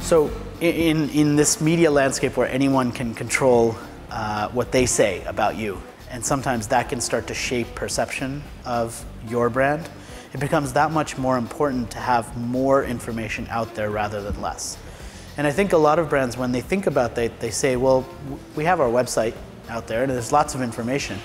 So in this media landscape where anyone can control what they say about you, and sometimes that can start to shape perception of your brand, it becomes that much more important to have more information out there rather than less. And I think a lot of brands, when they think about that, they say, well, we have our website out there and there's lots of information,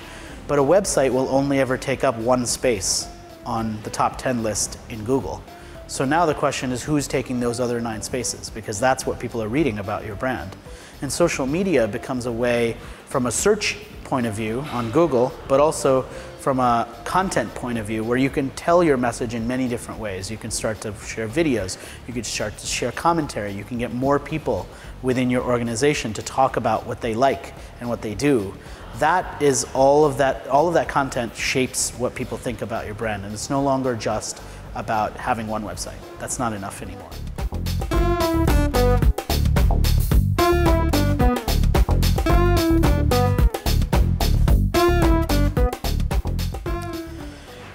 but a website will only ever take up one space on the top 10 list in Google. So now the question is, who's taking those other 9 spaces? Because that's what people are reading about your brand. And social media becomes a way, from a search point of view on Google, but also from a content point of view, where you can tell your message in many different ways. You can start to share videos, you can start to share commentary, you can get more people within your organization to talk about what they like and what they do. That is all of that content shapes what people think about your brand, and it's no longer just about having one website. That's not enough anymore.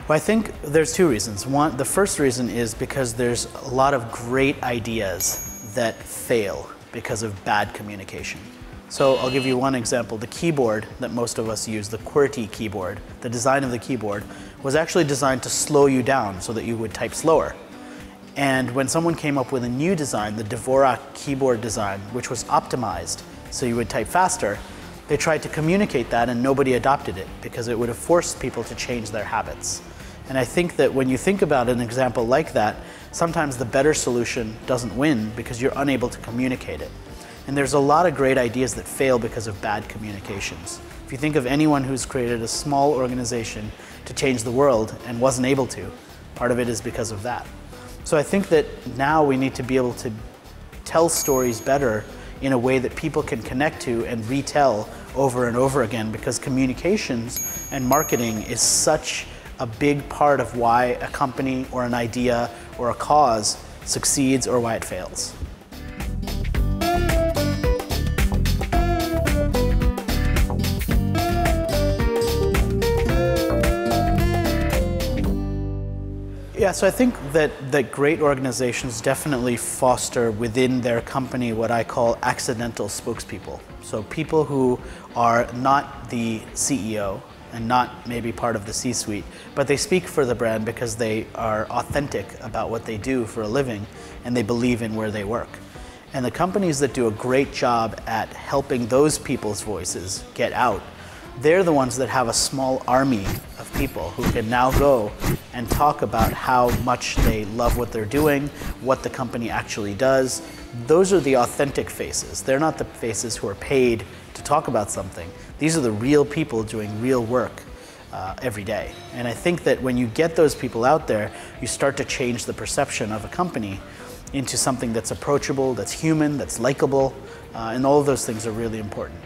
Well, I think there's 2 reasons. One, the first reason is because there's a lot of great ideas that fail because of bad communication. So I'll give you one example. The keyboard that most of us use, the QWERTY keyboard, the design of the keyboard was actually designed to slow you down so that you would type slower. And when someone came up with a new design, the Dvorak keyboard design, which was optimized so you would type faster, they tried to communicate that and nobody adopted it because it would have forced people to change their habits. And I think that when you think about an example like that, sometimes the better solution doesn't win because you're unable to communicate it. And there's a lot of great ideas that fail because of bad communications. If you think of anyone who's created a small organization to change the world and wasn't able to, part of it is because of that. So I think that now we need to be able to tell stories better in a way that people can connect to and retell over and over again, because communications and marketing is such a big part of why a company or an idea or a cause succeeds or why it fails. Yeah, so I think that great organizations definitely foster within their company what I call accidental spokespeople. So people who are not the CEO and not maybe part of the C-suite, but they speak for the brand because they are authentic about what they do for a living and they believe in where they work. And the companies that do a great job at helping those people's voices get out, they're the ones that have a small army of people who can now go and talk about how much they love what they're doing, what the company actually does. Those are the authentic faces. They're not the faces who are paid to talk about something. These are the real people doing real work every day. And I think that when you get those people out there, you start to change the perception of a company into something that's approachable, that's human, that's likable, and all of those things are really important.